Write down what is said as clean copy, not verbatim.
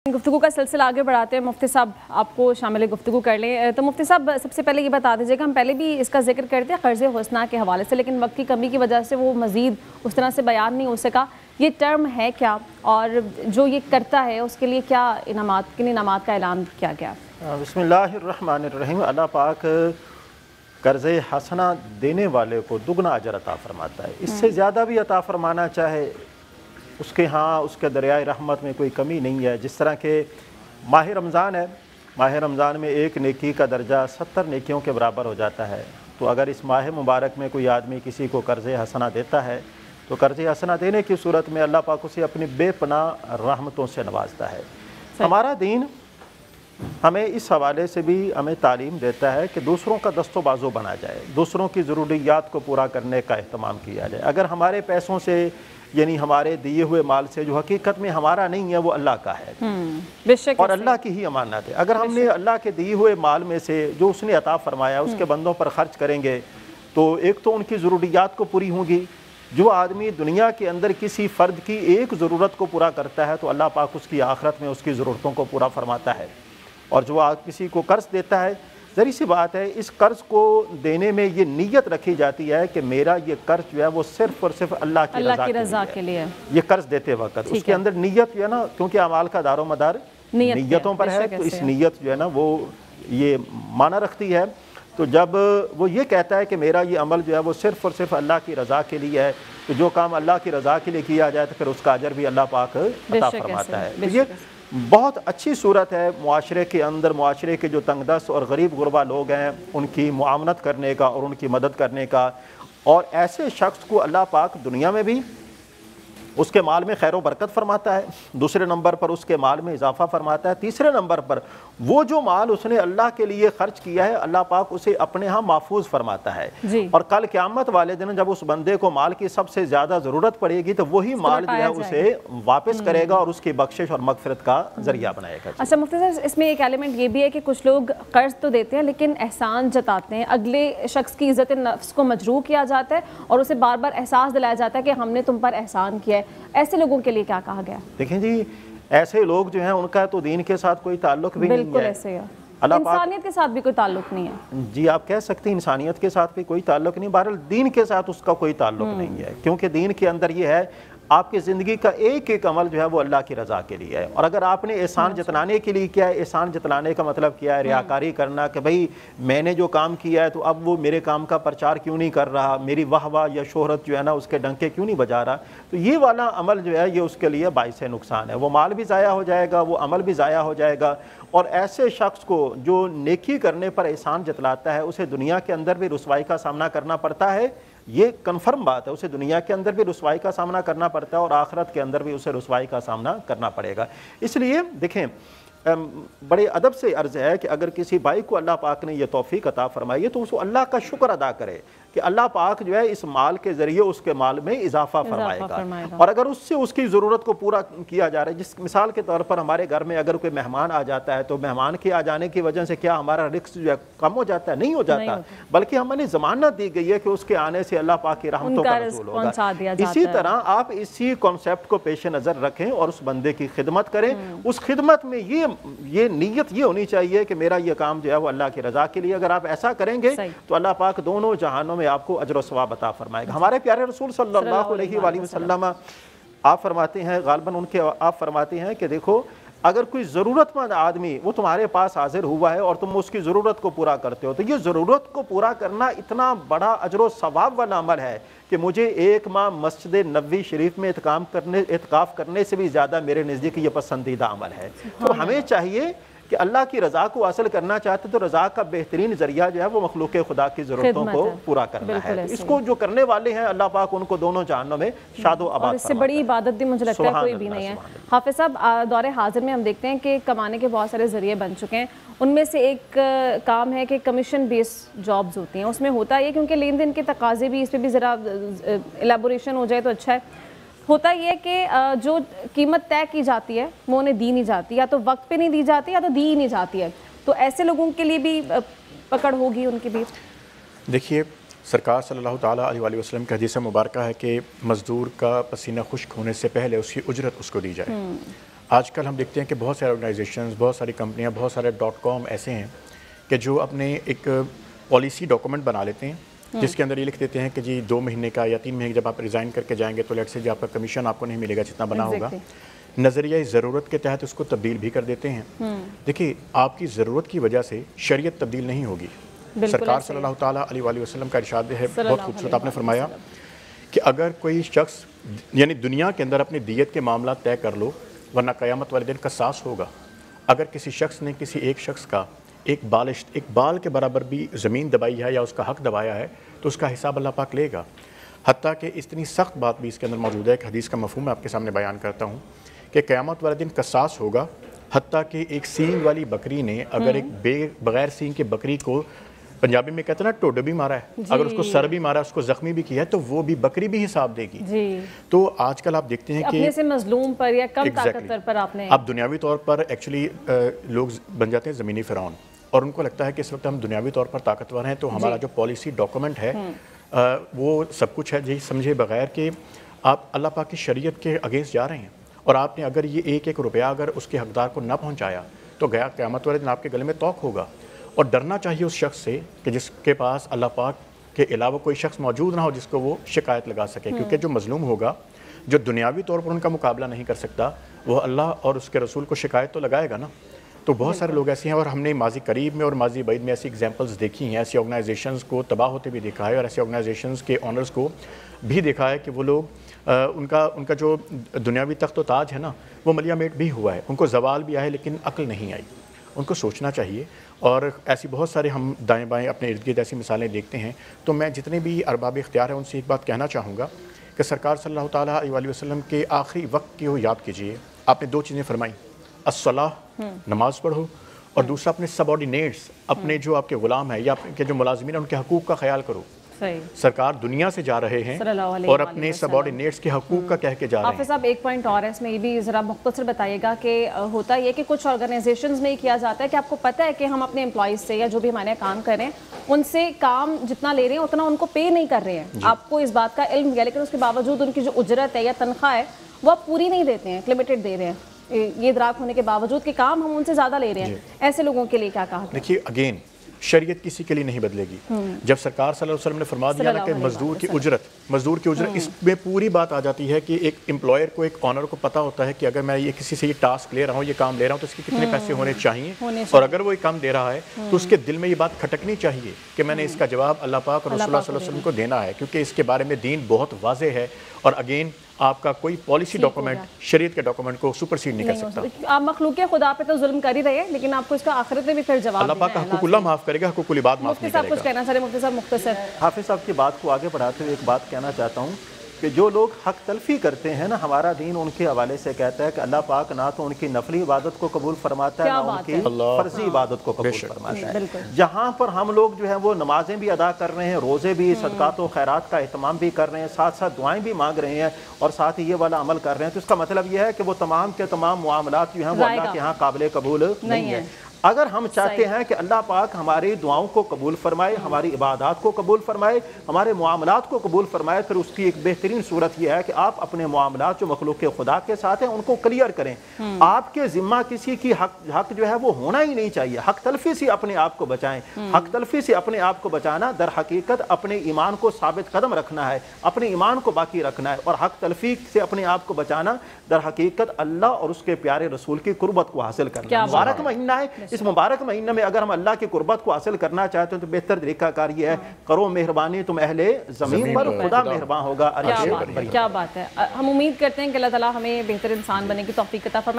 गुफ्तगू का सिलसिला आगे बढ़ाते हैं। मुफ्ती साहब आपको शामिल गुफ्तगू कर लें। तो मुफ्ती साहब सबसे पहले ये बता दीजिएगा, हम पहले भी इसका जिक्र करते हैं कर्ज़ हुस्ना के हवाले से, लेकिन वक्त की कमी की वजह से वो मज़ीद उस तरह से बयान नहीं हो सका। ये टर्म है क्या और जो ये करता है उसके लिए क्या इनामात, किन इनामात का ऐलान किया गया? बिस्मिल्लाहिर्रहमानिर्रहीम। अल्लाह पाक कर्ज़ हसना देने वाले को दुगना अजर अता फरमाता है। इससे ज़्यादा भी अता फरमाना चाहे उसके उसके दरियाए रहमत में कोई कमी नहीं है। जिस तरह के माह रमज़ान है, माह रमज़ान में एक नेकी का दर्जा 70 नेकियों के बराबर हो जाता है। तो अगर इस माह मुबारक में कोई आदमी किसी को कर्ज़ हसना देता है तो कर्ज़ हसना देने की सूरत में अल्लाह पाक उसे अपनी बेपनाह रहमतों से नवाजता है। हमारा दीन हमें इस हवाले से भी हमें तालीम देता है कि दूसरों का दस्तो बाजू बना जाए, दूसरों की ज़रूरियात को पूरा करने का अहतमाम किया जाए। अगर हमारे पैसों से यानी हमारे दिए हुए माल से जो हकीकत में हमारा नहीं है वो अल्लाह का है और अल्लाह की ही अमानत है, अगर हमने अल्लाह के दिए हुए माल में से जो उसने अता फरमाया उसके बंदों पर खर्च करेंगे तो एक तो उनकी ज़रूरियात को पूरी होंगी। जो आदमी दुनिया के अंदर किसी फ़र्द की एक ज़रूरत को पूरा करता है तो अल्लाह पाक उसकी आखिरत में उसकी ज़रूरतों को पूरा फरमाता है। और जो किसी को कर्ज़ देता है, ज़री सी बात है, इस कर्ज़ को देने में ये नीयत रखी जाती है कि मेरा ये कर्ज़ जो है वो सिर्फ़ और सिर्फ अल्लाह की रज़ा के लिए ये कर्ज़ देते वक्त उसके अंदर नीयत जो है ना, क्योंकि अमाल का दारो मदार नीयतों पर है, तो इस नीयत जो है ना वो ये माना रखती है। तो जब वो ये कहता है कि मेरा ये अमल जो है वो सिर्फ़ और सिर्फ अल्लाह की रज़ा के लिए है, तो जो काम अल्लाह की रज़ा के लिए किया जाए तो फिर उसका अजर भी अल्लाह पाक अता फरमाता है। तो ये बहुत अच्छी सूरत है मुआशरे के अंदर, मुआशरे के जो तंगदस्त और गरीब गुरबा लोग हैं उनकी मुआवनत करने का और उनकी मदद करने का। और ऐसे शख्स को अल्लाह पाक दुनिया में भी उसके माल में खैर व बरकत फरमाता है, दूसरे नंबर पर उसके माल में इजाफा फरमाता है, तीसरे नंबर पर वो जो माल उसने अल्लाह के लिए खर्च किया है अल्लाह पाक उसे अपने यहाँ महफूज फरमाता है। और कल क़यामत वाले दिन जब उस बंदे को माल की सबसे ज़्यादा ज़रूरत पड़ेगी तो वही माल जो है उसे वापस करेगा और उसकी बख्शिश और मगफिरत का ज़रिया बनाएगा। अच्छा मुफ्ती साहब, इसमें एक एलिमेंट ये भी है कि कुछ लोग कर्ज तो देते हैं लेकिन एहसान जताते हैं, अगले शख्स की इज़्ज़त नफ्स को मजरूह किया जाता है और उसे बार बार एहसास दिलाया जाता है कि हमने तुम पर एहसान किया है। ऐसे लोगों के लिए क्या कहा गया? देखें जी, ऐसे लोग जो हैं उनका तो दीन के साथ कोई ताल्लुक भी नहीं है। बिल्कुल ऐसे है, इंसानियत के साथ भी कोई ताल्लुक नहीं है। जी आप कह सकते हैं इंसानियत के साथ भी कोई ताल्लुक नहीं, बहरहाल दीन के साथ उसका कोई ताल्लुक नहीं है, क्योंकि दीन के अंदर ये है आपकी ज़िंदगी का एक एक अमल जो है वो अल्लाह की रज़ा के लिए है। और अगर आपने एहसान जतलाने के लिए किया है, एहसान जतलाने का मतलब क्या है? रियाकारी करना कि भाई मैंने जो काम किया है तो अब वो मेरे काम का प्रचार क्यों नहीं कर रहा, मेरी वाह या शोहरत जो है ना उसके डंके क्यों नहीं बजा रहा, तो ये वाला अमल जो है ये उसके लिए बाइस नुकसान है। वो माल भी ज़ाया हो जाएगा, वो अमल भी ज़ाया हो जाएगा। और ऐसे शख्स को जो नेकी करने पर एहसान जतलाता है उसे दुनिया के अंदर भी रुसवाई का सामना करना पड़ता है, ये कन्फर्म बात है। उसे दुनिया के अंदर भी रुसवाई का सामना करना पड़ता है और आखिरत के अंदर भी उसे रुसवाई का सामना करना पड़ेगा। इसलिए देखें, बड़े अदब से अर्ज़ है कि अगर किसी भाई को अल्लाह पाक ने यह तौफीक अता फरमाई है तो उसको अल्लाह का शुक्र अदा करे कि अल्लाह पाक जो है इस माल के ज़रिए उसके माल में इजाफा फरमाएगा। और अगर उससे उसकी ज़रूरत को पूरा किया जा रहा है, जिस मिसाल के तौर पर हमारे घर में अगर कोई मेहमान आ जाता है तो मेहमान के आ जाने की वजह से क्या हमारा रिस्क जो है कम हो जाता है? नहीं हो जाता, बल्कि हमें ज़मानत दी गई है कि उसके आने से अल्लाह पाक की रहमतों का नज़ूल होगा। इसी तरह आप इसी कॉन्सेप्ट को पेश नज़र रखें और उस बंदे की खिदमत करें। उस खिदमत में ये नीयत ये होनी चाहिए कि मेरा ये काम जो है वो अल्लाह की रज़ा के लिए। अगर आप ऐसा करेंगे तो अल्लाह पाक दोनों जहानों में आपको अजर व सवाब अता फरमाएगा। हमारे प्यारे रसूल सल्लल्लाहु अलैहि वसल्लम आप फरमाते हैं, गालबन उनके आप फरमाते हैं कि देखो अगर कोई ज़रूरतमंद आदमी वो तुम्हारे पास हाजिर हुआ है और तुम उसकी ज़रूरत को पूरा करते हो तो ये ज़रूरत को पूरा करना इतना बड़ा अजर व सवाब वाला अमल है कि मुझे एक माह मस्जिद नबवी शरीफ में इत्काफ़ करने से भी ज़्यादा मेरे नज़दीक ये पसंदीदा अमल है। तो हमें चाहिए कि अल्लाह की रज़ा को हासिल करना चाहते तो रज़ा का बेहतरीन ज़रिया जो है वो मखलूक खुदा की ज़रूरतों को पूरा करना है। इसको जो करने वाले हैं अल्लाह पाक उनको दोनों जहानों में शादो आबाद। इससे बड़ी इबादत भी मुझे लगता है कोई भी नहीं है। हाफिज़ साहब, दौरे हाजिर में हम देखते हैं कि कमाने के बहुत सारे ज़रिए बन चुके हैं। उनमें से एक काम है कि कमीशन बेस्ड जॉब्स होती हैं। उसमें होता है क्योंकि लेन देन के तकाजे भी, इस पर भी ज़रा एलेबोरेशन हो जाए तो अच्छा है। होता ये कि जो कीमत तय की जाती है वो उन्हें दी नहीं जाती, या तो वक्त पे नहीं दी जाती या तो दी ही नहीं जाती है। तो ऐसे लोगों के लिए भी पकड़ होगी उनके बीच। देखिए, सरकार सल्लल्लाहु ताला अलैहि वसल्लम की हदीस मुबारक है कि मज़दूर का पसीना खुश्क होने से पहले उसकी उजरत उसको दी जाए। آج کل ہم دیکھتے ہیں کہ بہت سارے آرگنائزیشنز، بہت ساری کمپنیاں، بہت سارے .com ایسے ہیں کہ جو اپنے ایک پالیسی ڈاکومنٹ بنا لیتے ہیں جس کے اندر یہ لکھ دیتے ہیں کہ جی 2 مہینے کا یا 3 مہینے جب آپ ریزائن کر کے جائیں گے تو لیٹ سے جو آپ کا کمیشن آپ کو نہیں ملے گا جتنا بنا ہوگا. نظریہ ضرورت کے تحت اس کو تبدیل بھی کر دیتے ہیں. دیکھیے آپ کی ضرورت کی وجہ سے شریعت تبدیل نہیں ہوگی. سرکار صلی اللہ تعالیٰ علیہ وآلہ وسلم کا ارشاد ہے بہت خوبصورت، آپ نے فرمایا کہ اگر کوئی شخص یعنی دنیا کے اندر اپنی دیت کے معاملات طے کر لو ورنہ قیامت والے دن قصاص ہوگا. اگر کسی شخص نے کسی ایک شخص کا ایک بال کے برابر بھی زمین دبائی ہے یا اس کا حق دبایا ہے تو اس کا حساب اللہ پاک لے گا. حتیٰ کہ اتنی سخت بات بھی اس کے اندر موجود ہے کہ حدیث کا مفہوم میں آپ کے سامنے بیان کرتا ہوں کہ قیامت والے دن قصاص ہوگا. حتیٰ کہ ایک سینگ والی بکری نے اگر ایک بغیر سینگ کی بکری کو، پنجابی میں کہتے ہیں نا ٹوڈ بھی مارا ہے، اگر اس کو سر بھی مارا ہے، اس کو زخمی بھی کیا ہے تو وہ بھی بکری بھی حساب دے گی. تو آج کل آپ دیکھتے ہیں کہ اپنے سے مظلوم پر یا کم طاقتور پر آپ نے اب دنیاوی طور پر ایکچولی لوگ بن جاتے ہیں زمینی فرعون، اور ان کو لگتا ہے کہ اس وقت ہم دنیاوی طور پر طاقتور ہیں تو ہمارا جو پالیسی ڈاکومنٹ ہے وہ سب کچھ ہے. جی سمجھے بغیر کہ آپ اللہ پاک کی شریعت کے اگینسٹ جا رہے ہیں اور آپ نے اگر یہ 1 روپیہ اگر اس کے حقدار کو نہ پہنچایا تو گیا قیامت والے دن آپ کے گلے میں توق ہوگا. اور ڈرنا چاہیے اس شخص سے کہ جس کے پاس اللہ پاک کے علاوہ کوئی شخص موجود نہ ہو جس کو وہ شکایت لگا سکے، کیونکہ جو مظلوم ہوگا، جو دنیاوی طور پر ان کا مقابلہ نہیں کر سکتا، وہ اللہ اور اس کے رسول کو شکایت تو لگائے گا نا. تو بہت سارے لوگ ایسے ہیں اور ہم نے ماضی قریب میں اور ماضی بعید میں ایسی ایگزامپلز دیکھی ہیں. ایسی آرگنائزیشنز کو تباہ ہوتے بھی دیکھا ہے اور ایسی آرگنائزیشنز کے آنرز کو بھی دیکھا ہے کہ وہ لوگ ان کا جو دنیاوی تخت و تاج ہے نا وہ ملیا میٹ بھی ہوا ہے، ان کو زوال بھی آئے لیکن عقل نہیں آئی. ان کو سوچنا چاہیے. اور ایسی بہت سارے ہم دائیں بائیں اپنے ارد گرد ایسی مثالیں دیکھتے ہیں. تو میں جتنے بھی ارباب اختیار ہیں ان سے ایک بات کہنا چاہوں گا کہ سرکار صلی اللہ تعالیٰ علیہ وسلم کے آخری وقت کی وہ یاد کیجئے. آپ نے 2 چیزیں فرمائیں، الصلاۃ نماز پڑھو، اور دوسرا اپنے سب آرڈینیٹس، اپنے جو آپ کے غلام ہیں یا آپ کے جو ملازمین ہیں ان کے حقوق کا خیال کرو. سرکار دنیا سے جا رہے ہیں اور اپنے سب آرڈینیٹس کے حقوق کا کہہ کے جا رہے ہیں. حافظ صاحب ایک پوائنٹ اور ہے اس میں، یہ بھی ذرا مختصر بتائیے گا کہ ہوتا یہ کہ کچھ آرگنائزیشنز میں یہ کیا جاتا ہے کہ آپ کو پتہ ہے کہ ہم اپنے امپلائیز سے یا جو بھی ہمارے کام کر رہے ہیں ان سے کام جتنا لے رہے ہیں اتنا ان کو پے نہیں کر رہے ہیں. آپ کو اس بات کا علم ہے لیکن اس کے باوجود ان کی جو اجرت ہے یا تنخواہ ہے وہ آپ پوری نہیں دیتے ہیں، لمیٹڈ دے رہے ہیں، یہ ادراک ہونے کے باوجود کہ کام ہم ان سے زیادہ لے رہے ہیں. ایسے لوگوں کے لیے کیا کہا؟ دیکھیے اگین شریعت کسی کے لیے نہیں بدلے گی. جب سرکار صلی اللہ علیہ وسلم نے فرما دیا نا کہ مزدور کی اجرت اس میں پوری بات آ جاتی ہے کہ ایک امپلائر کو، ایک آنر کو پتہ ہوتا ہے کہ اگر میں یہ کسی سے یہ ٹاسک لے رہا ہوں، یہ کام لے رہا ہوں تو اس کے کتنے پیسے ہونے چاہیے، اور اگر وہ یہ کام دے رہا ہے تو اس کے دل میں یہ بات کھٹکنی چاہیے کہ میں نے اس کا جواب اللہ پاک اور رسول اللہ صلی اللہ علیہ وسلم کو دینا ہے، کیونکہ اس کے بارے میں دین بہت واضح ہے. اور اگین آپ کا کوئی پالیسی ڈاکومنٹ شریعت کے ڈاکومنٹ کو سپرسیڈ نہیں کر سکتا. آپ مخلوق خدا پہ تو ظلم کر ہی رہے ہیں لیکن آپ کو اس کا آخرت میں بھی پھر جواب اللہ پاک حقوق اللہ معاف کرے گا، حقوق العباد معاف نہیں کرے گا. مفتی صاحب کچھ کہنا چاہ رہے ہیں؟ مفتی صاحب مختصر. حافظ صاحب کی بات کو آگے بڑھاتے ہوئے ایک بات کہنا چاہتا ہوں کہ جو لوگ حق تلفی کرتے ہیں نا، ہمارا دین ان کے حوالے سے کہتا ہے کہ اللہ پاک نہ تو ان کی نفلی عبادت کو قبول فرماتا ہے نہ ان کی فرضی عبادت کو قبول فرماتا ہے. جہاں پر ہم لوگ جو ہیں وہ نمازیں بھی ادا کر رہے ہیں، روزے بھی، صدقات و خیرات کا اہتمام بھی کر رہے ہیں، ساتھ ساتھ دعائیں بھی مانگ رہے ہیں اور ساتھ ہی یہ والا عمل کر رہے ہیں، تو اس کا مطلب یہ ہے کہ وہ تمام کے تمام معاملات جو ہیں وہ اللہ کے ہاں قابل قبول نہیں ہے. اگر ہم چاہتے ہیں کہ اللہ پاک ہماری دعاؤں کو قبول فرمائے، ہماری عبادات کو قبول فرمائے، ہمارے معاملات کو قبول فرمائے، پھر اس کی ایک بہترین صورت یہ ہے کہ آپ اپنے معاملات جو مخلوق خدا کے ساتھ ہیں ان کو کلیئر کریں. آپ کے ذمہ کسی کی حق جو ہے وہ ہونا ہی نہیں چاہیے. حق تلفی سے اپنے آپ کو بچائیں. حق تلفی سے اپنے آپ کو بچانا در حقیقت اپنے ایمان کو ثابت قدم رکھنا ہے، اپنے ایمان کو باقی رکھنا ہے. اور حق تلفی سے اپنے آپ کو بچانا در حقیقت اللہ اور اس کے پیارے رسول کی قربت کو حاصل کرنا. مبارک مہینہ ہے، اس مبارک مہینے میں اگر ہم اللہ کی قربت کو حاصل کرنا چاہتے ہیں تو بہتر طریقہ کار یہ ہے، کرو مہربانی تم اہل زمین پر، خدا مہربان ہوگا. کیا بات ہے. ہم امید کرتے ہیں کہ اللہ تعالیٰ ہمیں بہتر انسان بننے کی توفیق عطا فرمائے.